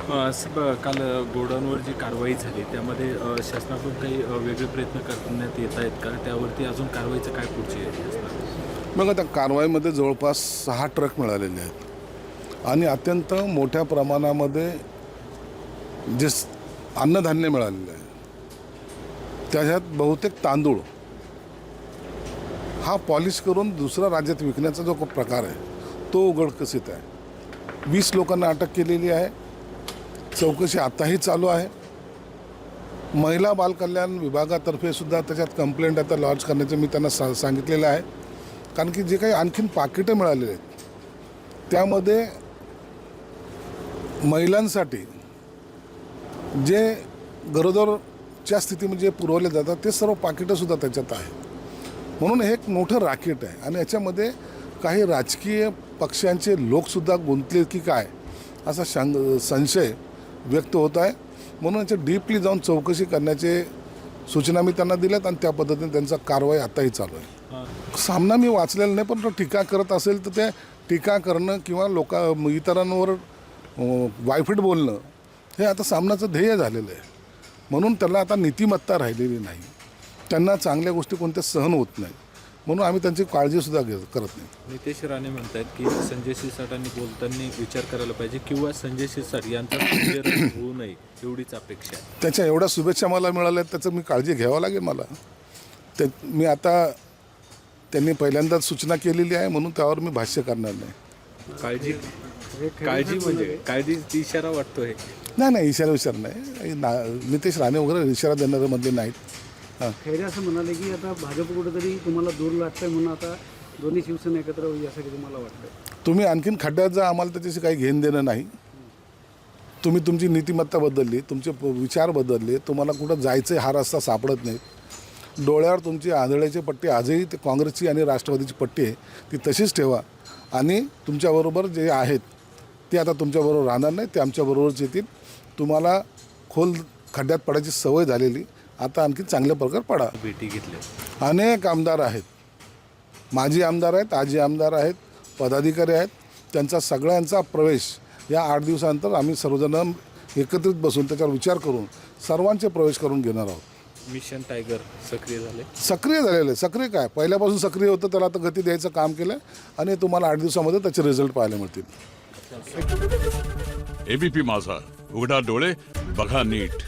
काल गोडाऊनवर जी कारवाई झाली त्यामध्ये शासनाकडून काही वेगळे प्रयत्न करण्यात येत आहेत का? त्यावरती अजून कारवाईचं काय पुढची असणार? मग आता कारवाईमध्ये जवळपास 6 ट्रक मिळालेले आहेत आणि अत्यंत मोठ्या प्रमाणामध्ये जे अन्नधान्य मिळालेलं आहे त्याच्यात बहुतेक तांदूळ हा पॉलिश करून दुसऱ्या राज्यात विकण्याचा जो प्रकार आहे तो उघडकीस आहे. 20 लोकांना अटक केलेली आहे. चौकशी आताही चालू आहे. महिला बालकल्याण विभागातर्फे सुद्धा त्याच्यात कंप्लेंट आता लॉन्च करण्याचं मी त्यांना सांगितलेलं आहे. कारण की जे काही आणखीन पाकिटं मिळालेले आहेत त्यामध्ये महिलांसाठी जे गरोदरच्या स्थितीमध्ये जे पुरवले जातात ते सर्व पाकिटंसुद्धा त्याच्यात आहे. म्हणून हे एक मोठं राकेट आहे आणि याच्यामध्ये काही राजकीय पक्षांचे लोकसुद्धा गुंतले की काय असा संशय व्यक्त होत आहे. म्हणून याच्या डीपली जाऊन चौकशी करण्याचे सूचना मी त्यांना दिल्यात आणि त्या पद्धतीने त्यांचा कारवाई आताही चालू आहे. सामना मी वाचलेला नाही, पण तो टीका करत असेल तर ते टीका करणं किंवा इतरांवर वायफट बोलणं हे आता सामनाचं ध्येय झालेलं आहे. म्हणून त्याला आता नीतिमत्ता राहिलेली नाही. त्यांना चांगल्या गोष्टी कोणत्या सहन होत नाही, म्हणून आम्ही त्यांची काळजीसुद्धा करत नाही. नितेश राणे म्हणतात की संजय शिरसाटांनी बोलताना विचार करायला पाहिजे किंवा संजय शिरसाट यांचा होऊ नये एवढीच अपेक्षा आहे. त्याच्या एवढ्या शुभेच्छा मला मिळाल्या त्याचं मी काळजी घ्यावं लागेल मला. ते मी आता त्यांनी पहिल्यांदाच सूचना केलेली आहे म्हणून त्यावर मी भाष्य करणार नाही. काळजी म्हणजे काळजी इशारा वाटतोय. नाही इशारा नाही. नितेश राणे वगैरे इशारा देणारे मधले नाहीत. खैरे असं म्हणाले की आता भाजप कुठेतरी तुम्हाला दूर लागतंय म्हणून आता दोन्ही शिवसेना एकत्र होईल यासाठी तुम्हाला वाटतंय. तुम्ही आणखीन खड्ड्यात जा, आम्हाला त्याच्याशी काही घेणं देणं नाही. तुम्ही तुमची नीतिमत्ता बदलली, तुमचे विचार बदलले, तुम्हाला कुठं जायचं हा रस्ता सापडत नाही. डोळ्यावर तुमची आंधळ्याची पट्टी आजही ते काँग्रेसची आणि राष्ट्रवादीची पट्टी आहे ती तशीच ठेवा आणि तुमच्याबरोबर जे आहेत ते आता तुमच्याबरोबर राहणार नाही, ते आमच्याबरोबरच येतील. तुम्हाला खोल खड्ड्यात पडायची सवय झालेली, आता आणखी चांगल्या प्रकारे पडा. भेटी घेतल्या. अनेक आमदार आहेत, माजी आमदार आहेत, आजी आमदार आहेत, पदाधिकारी आहेत. त्यांचा सगळ्यांचा प्रवेश या 8 दिवसानंतर आम्ही सर्वजण एकत्रित बसून त्याच्यावर विचार करून सर्वांचे प्रवेश करून घेणार आहोत. मिशन टायगर सक्रिय झालेले. सक्रिय काय पहिल्यापासून सक्रिय होतं, त्याला आता गती द्यायचं काम केलं आणि तुम्हाला 8 दिवसामध्ये त्याचे रिझल्ट पाहायला मिळतील. एबीपी माझा, उघडा डोळे बघा नीट.